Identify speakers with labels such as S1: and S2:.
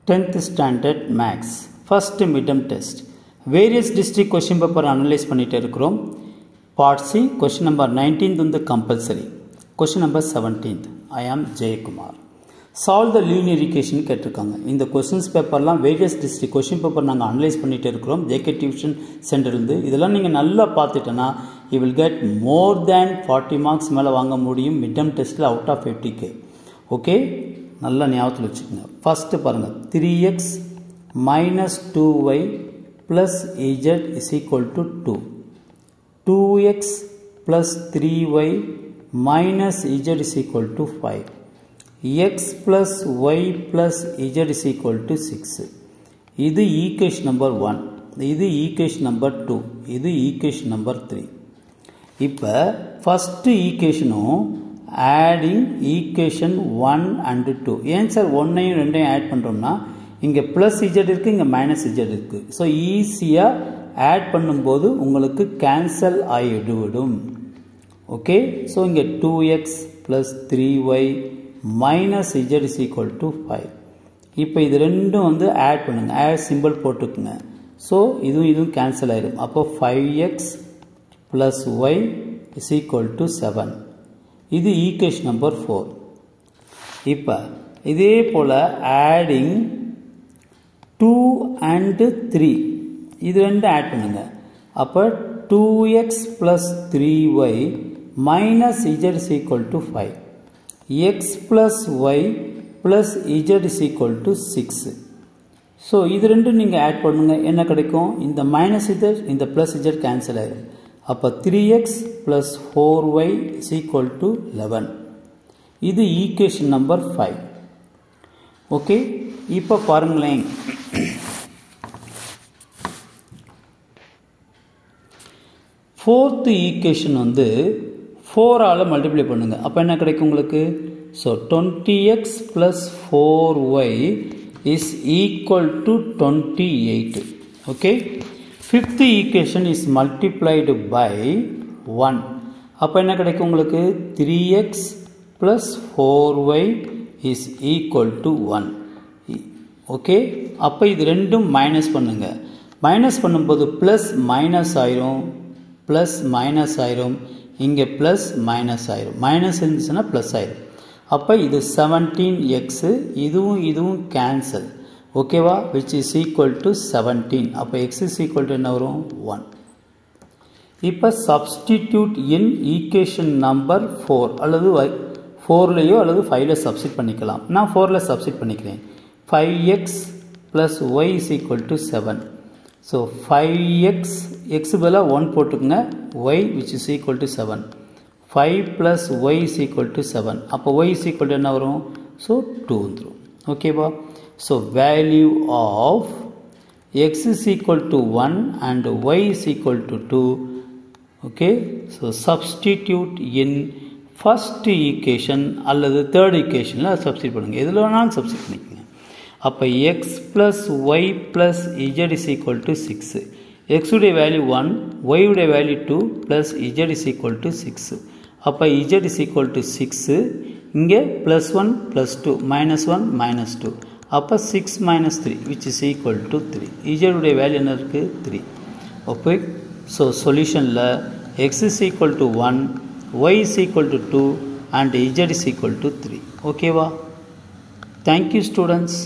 S1: 10th standard maths first midterm test various district question paper analyze பண்ணிட்டே இருக்கிறோம். part C question number 19th வந்து compulsory, question number 17th I am Jayakumar. solve the linear equation கேட்டிருக்காங்க. இந்த questions பேப்பர்லாம் various district question paper நாங்கள் analyse பண்ணிட்டே இருக்கிறோம் JK tuition center இருந்து. இதெல்லாம் நீங்கள் நல்லா பார்த்துட்டேன்னா you will get more than 40 marks மேலே வாங்க முடியும் midterm testல out of 50k. Okay, நல்லா ஞாபகத்தில் வச்சுக்கோங்க. ஃபஸ்ட்டு பாருங்கள், 3x minus 2y plus z is equal to 2. 2x plus 3y minus z is equal to 5. x plus y plus z is equal to 6. இது equation number 1. இது equation number 2. இது equation number 3. இப்போ first ஈக்குவேஷனும் adding equation 1 and 2. ஏன் sir 1ஐயும் 2ஐயும் add பண்ணுறோம்னா இங்கே plus Z இருக்குது, இங்கே minus Z இருக்குது. ஸோ ஈஸியாக ஆட் பண்ணும்போது உங்களுக்கு கேன்சல் ஆகிவிடும். ஓகே, ஸோ இங்கே 2x plus 3y minus Z is equal to 5. இப்போ இது ரெண்டும் வந்து ஆட் பண்ணுங்கள், ஆட் சிம்பிள் போட்டுக்குங்க. ஸோ இதுவும் கேன்சல் ஆகிடும். அப்போ 5x plus y is equal to 7. இது ஈக்குவேஷன் நம்பர் 4. இப்போ இதே போல் ஆடிங் 2 and 3 இது ரெண்டும் ஆட் பண்ணுங்க. அப்போ 2x plus 3y minus z is equal to 5. x plus y plus z is equal to 6. So இது ரெண்டும் நீங்கள் ஆட் பண்ணுங்க, என்ன கிடைக்கும்? இந்த மைனஸ் z இந்த ப்ளஸ் z கேன்சல் ஆகிடும். அப்போ 3x plus 4y is equal to 11. இது ஈக்குவேஷன் நம்பர் 5. ஓகே, இப்போ பாருங்களேன், ஃபோர்த்து ஈக்குவேஷன் வந்து 4ஆல் மல்டிப்ளை பண்ணுங்க. அப்போ என்ன கிடைக்கும் உங்களுக்கு? So 20x plus 4y is equal to 28. Okay, fifth equation is multiplied by 1. அப்போ என்ன கிடைக்கும் உங்களுக்கு? 3x plus 4y is equal to 1. Okay, அப்போ இது ரெண்டும் மைனஸ் பண்ணுங்க. மைனஸ் பண்ணும்போது ப்ளஸ் மைனஸ் ஆயிரும், ப்ளஸ் மைனஸ் ஆயிரும், இங்கே ப்ளஸ் மைனஸ் ஆயிரும். மைனஸ் இருந்துச்சுன்னா ப்ளஸ் ஆயிரும். அப்போ இது 17x, இதுவும் கேன்சல். ஓகேவா, விச் இஸ் ஈக்குவல் டு 17. அப்போ எக்ஸ் இஸ் ஈக்குவல் டு என்ன வரும்? 1. இப்போ சப்ஸ்டிடியூட் இன் ஈக்குவேஷன் நம்பர் 4 அல்லது 4லையோ அல்லது 5ல சப்ஸ்டிட் பண்ணிக்கலாம். நான் 4ல் சப்ஸ்டிட் பண்ணிக்கிறேன். 5x plus y is equal to 7. So 5x X பதிலாக 1 போட்டுக்குங்க, y which is equal to 7. 5 plus y is equal to 7. அப்போ y is equal to என்ன வரும்? ஸோ 2 வந்துடும். ஓகேவா, so value of x is equal to 1 and y is equal to 2. okay, so substitute in first equation அல்லது third equationல substitute பண்ணுங்க. எதில் வேணாலும் substitute பண்ணிக்கங்க. அப்போ x plus y plus z is equal to 6. x உடைய value 1, y உடைய value 2 plus z is equal to 6. அப்போ z is equal to 6. இங்கே plus 1 plus 2 minus 1 minus 2. அப்போ 6 minus 3 which is equal to 3. z உடைய value என்ன இருக்குது? 3. Okay, so சொல்யூஷனில் x is equal to 1, y is equal to 2 and z is equal to 3. ஓகேவா, thank you students.